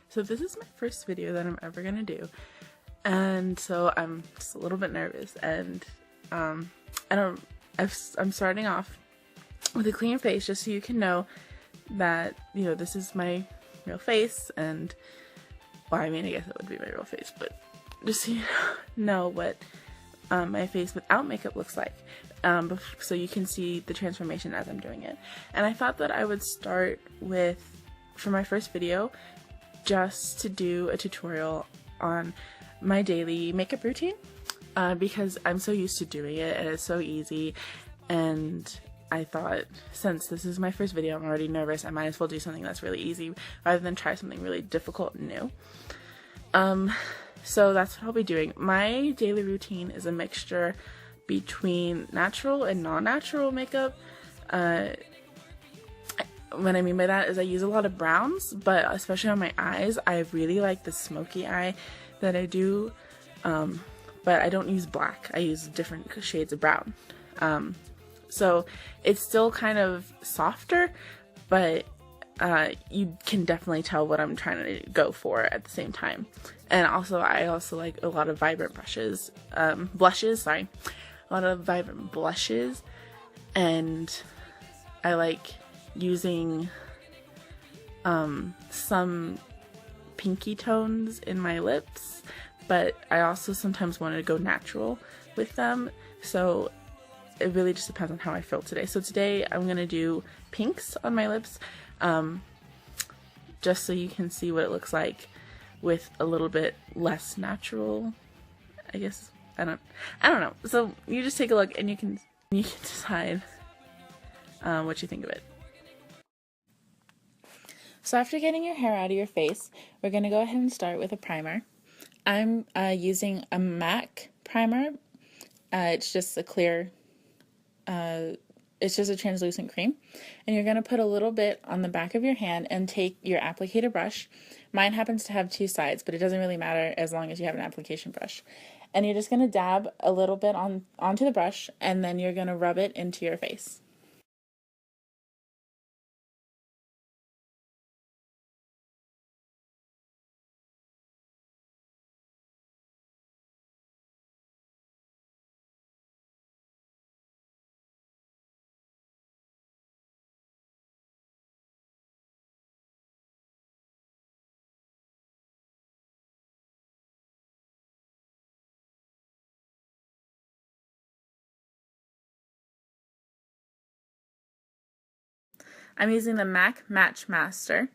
So this is my first video that I'm ever gonna do, and so I'm just a little bit nervous, and I'm starting off with a clean face just so you can know that, you know, this is my real face, and, well, I mean, I guess it would be my real face, but just so you know what my face without makeup looks like, so you can see the transformation as I'm doing it. And I thought that I would start with, for my first video, just to do a tutorial on my daily makeup routine, because I'm so used to doing it and it's so easy, and I thought, since this is my first video, I'm already nervous, I might as well do something that's really easy rather than try something really difficult and new. So that's what I'll be doing. My daily routine is a mixture between natural and non-natural makeup. What I mean by that is I use a lot of browns, but especially on my eyes, I really like the smoky eye that I do, but I don't use black. I use different shades of brown. So it's still kind of softer, but you can definitely tell what I'm trying to go for at the same time. And also, I also like a lot of vibrant blushes, a lot of vibrant blushes, and I like using some pinky tones in my lips, but I also sometimes want to go natural with them, so it really just depends on how I feel today. So today I'm going to do pinks on my lips, just so you can see what it looks like with a little bit less natural, I guess. I don't know. So you just take a look and you can decide what you think of it. So after getting your hair out of your face, we're going to go ahead and start with a primer. I'm using a MAC primer. It's just a clear, it's just a translucent cream. And you're going to put a little bit on the back of your hand and take your applicator brush. Mine happens to have two sides, but it doesn't really matter as long as you have an application brush. And you're just going to dab a little bit onto the brush, and then you're going to rub it into your face. I'm using the MAC Match Master,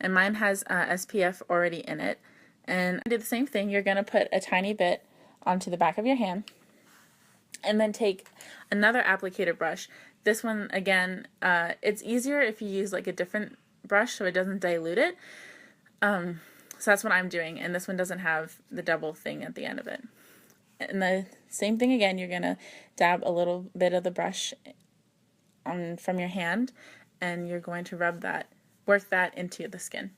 and mine has SPF already in it. And I do the same thing. You're going to put a tiny bit onto the back of your hand, and then take another applicator brush. This one, again, it's easier if you use like a different brush so it doesn't dilute it. So that's what I'm doing, and this one doesn't have the double thing at the end of it. And the same thing again, you're going to dab a little bit of the brush from your hand, and you're going to work that into the skin.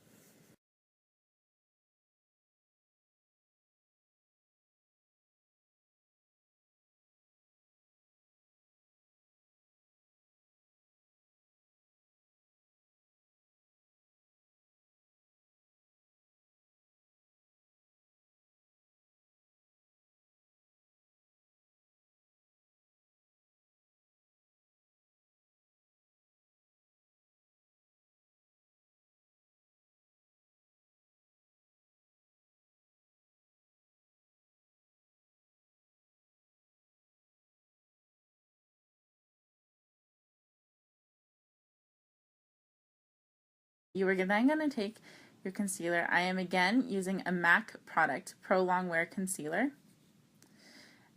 You are then going to take your concealer. I am again using a MAC product, Pro Longwear Concealer.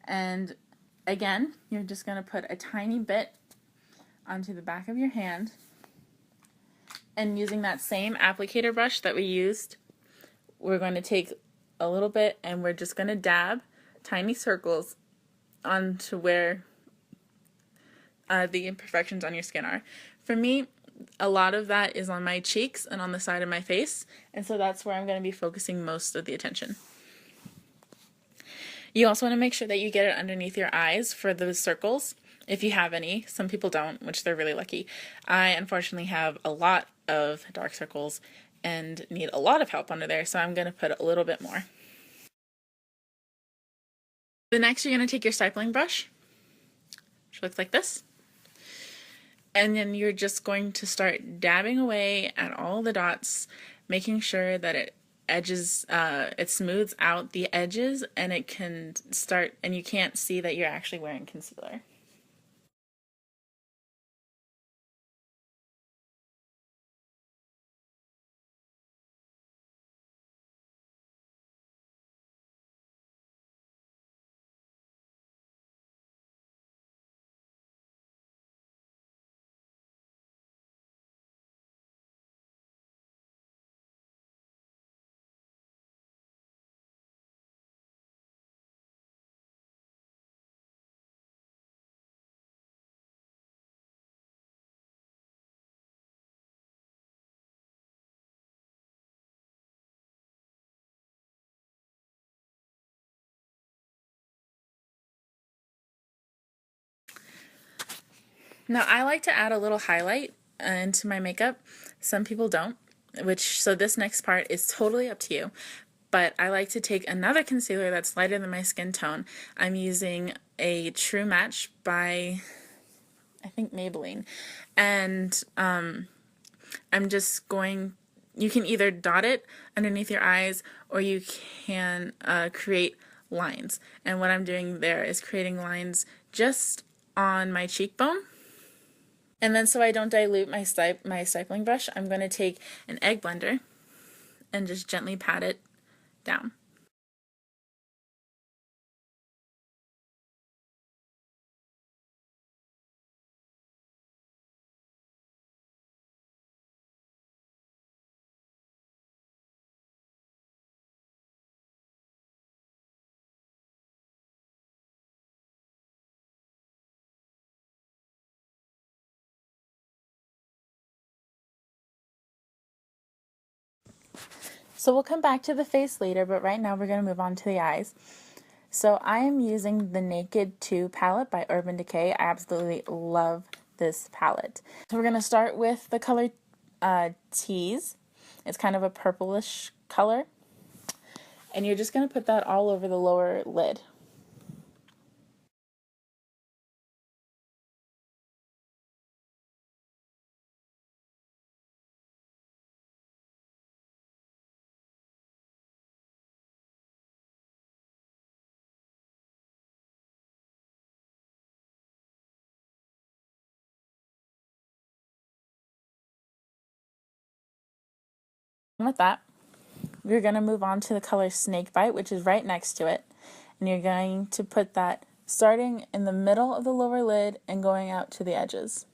And again, you're just going to put a tiny bit onto the back of your hand. And using that same applicator brush that we used, we're going to take a little bit and we're just going to dab tiny circles onto where the imperfections on your skin are. For me, a lot of that is on my cheeks and on the side of my face, and so that's where I'm going to be focusing most of the attention. You also want to make sure that you get it underneath your eyes for those circles, if you have any. Some people don't, which they're really lucky. I unfortunately have a lot of dark circles, and need a lot of help under there, so I'm going to put a little bit more. The next, you're going to take your stippling brush, which looks like this, and then you're just going to start dabbing away at all the dots, making sure that it smooths out the edges, and it can start, and you can't see that you're actually wearing concealer. Now, I like to add a little highlight into my makeup. Some people don't, so this next part is totally up to you. But I like to take another concealer that's lighter than my skin tone. I'm using a True Match by, I think, Maybelline. And I'm just going, you can either dot it underneath your eyes, or you can create lines. And what I'm doing there is creating lines just on my cheekbone. And then, so I don't dilute my stippling brush, I'm going to take an egg blender and just gently pat it down. So we'll come back to the face later, but right now we're going to move on to the eyes. So I am using the Naked 2 palette by Urban Decay. I absolutely love this palette. So we're going to start with the color Tease. It's kind of a purplish color. And you're just going to put that all over the lower lid. And with that, we're going to move on to the color Snakebite, which is right next to it. And you're going to put that starting in the middle of the lower lid and going out to the edges.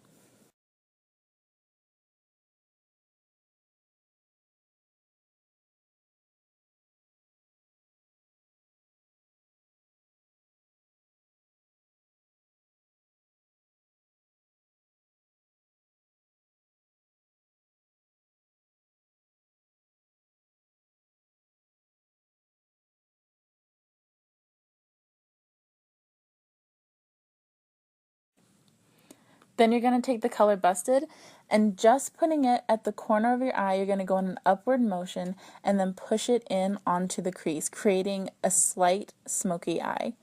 Then you're going to take the color Busted, and just putting it at the corner of your eye, you're going to go in an upward motion and then push it in onto the crease, creating a slight smoky eye.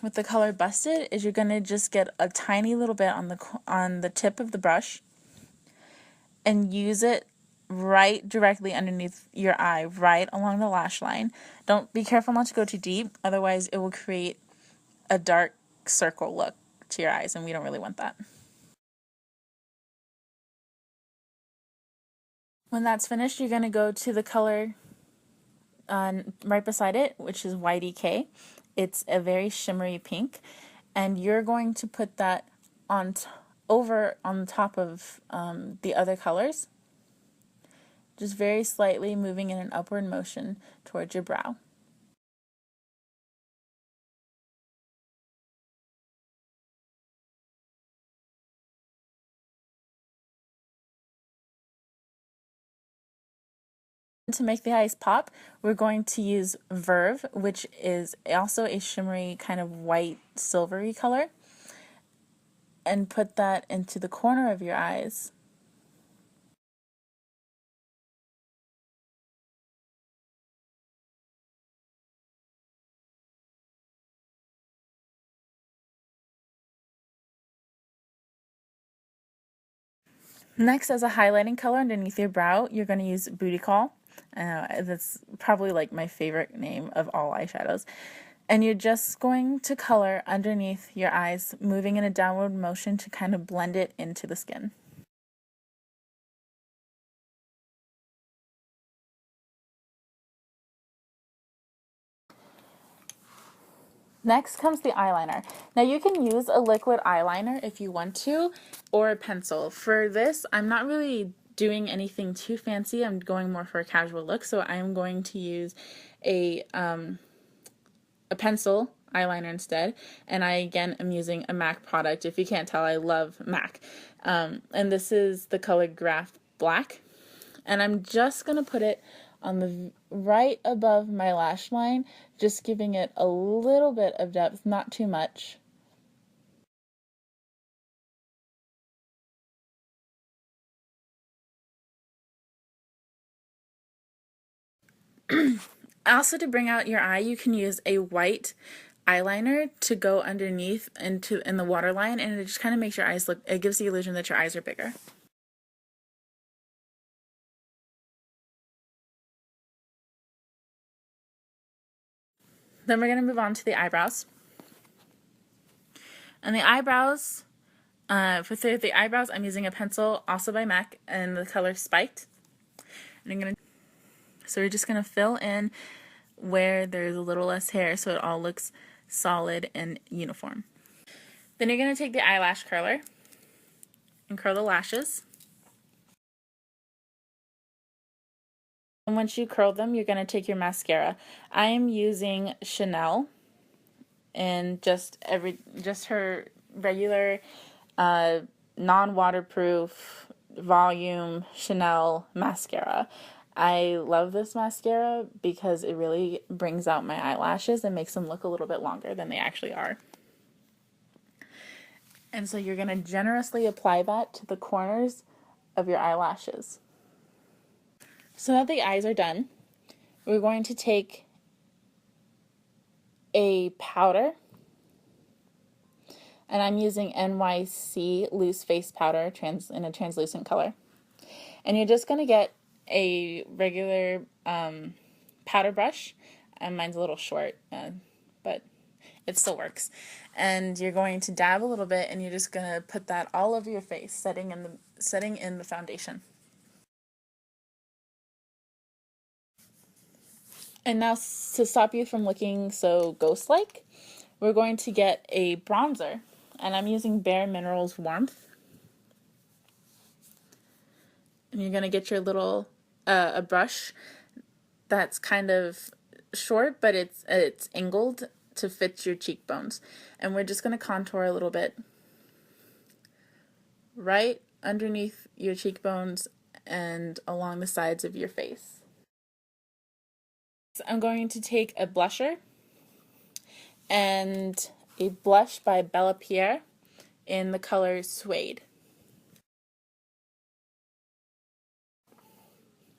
With the color Busted is you're going to just get a tiny little bit on the tip of the brush and use it right directly underneath your eye, right along the lash line. Don't be careful not to go too deep, otherwise it will create a dark circle look to your eyes, and we don't really want that. When that's finished, you're going to go to the color right beside it, which is YDK. It's a very shimmery pink, and you're going to put that over on top of the other colors, just very slightly moving in an upward motion towards your brow. To make the eyes pop, we're going to use Verve, which is also a shimmery kind of white silvery color, and put that into the corner of your eyes. Next, as a highlighting color underneath your brow, you're going to use Booty Call. That's probably like my favorite name of all eyeshadows. And you're just going to color underneath your eyes, moving in a downward motion to kind of blend it into the skin. Next comes the eyeliner. Now you can use a liquid eyeliner if you want to, or a pencil. For this, I'm not really doing anything too fancy. I'm going more for a casual look, so I'm going to use a pencil eyeliner instead, and I again am using a MAC product. If you can't tell, I love MAC. And this is the color Graft Black, and I'm just gonna put it on the right above my lash line, just giving it a little bit of depth, not too much. Also, to bring out your eye, you can use a white eyeliner to go underneath in the waterline, and it just kind of makes your eyes look, it gives the illusion that your eyes are bigger. Then we're going to move on to the eyebrows. And the eyebrows, for the eyebrows, I'm using a pencil, also by MAC, and the color Spiked. And so we're just going to fill in where there's a little less hair so it all looks solid and uniform. Then you're going to take the eyelash curler and curl the lashes. And once you curl them, you're going to take your mascara. I am using Chanel and just her regular non-waterproof volume Chanel mascara. I love this mascara because it really brings out my eyelashes and makes them look a little bit longer than they actually are. And so you're going to generously apply that to the corners of your eyelashes. So now the eyes are done, we're going to take a powder, and I'm using NYC Loose Face Powder in a translucent color. And you're just going to get a regular powder brush, and mine's a little short, but it still works. And you're going to dab a little bit, and you're just going to put that all over your face, setting in the foundation. And now, to stop you from looking so ghost-like, we're going to get a bronzer, and I'm using Bare Minerals Warmth. And you're going to get your little a brush that's kind of short, but it's angled to fit your cheekbones. And we're just going to contour a little bit right underneath your cheekbones and along the sides of your face. So I'm going to take a blusher and a blush by Bella Pierre in the color Suede.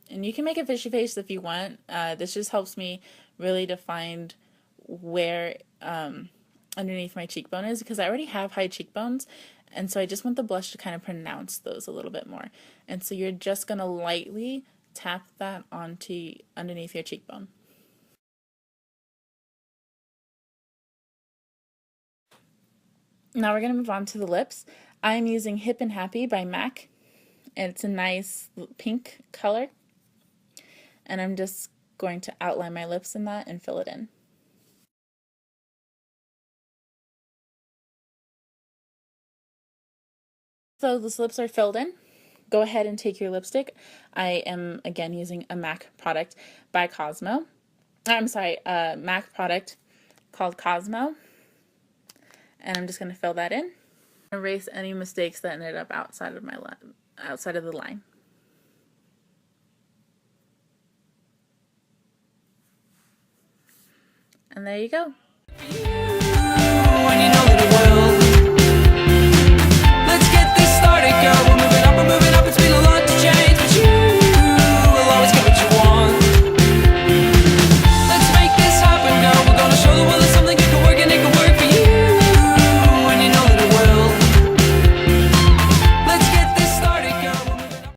And you can make a fishy face if you want. This just helps me really define where underneath my cheekbone is, because I already have high cheekbones, and so I just want the blush to kind of pronounce those a little bit more. And so you're just going to lightly tap that onto underneath your cheekbone. Now we're going to move on to the lips. I'm using Hip and Happy by MAC, and it's a nice pink color. And I'm just going to outline my lips in that and fill it in. So the lips are filled in. go ahead and take your lipstick. I am again using a MAC product by Cosmo. I'm sorry, a MAC product called Cosmo. And I'm just going to fill that in. Erase any mistakes that ended up outside of the line. And there you go.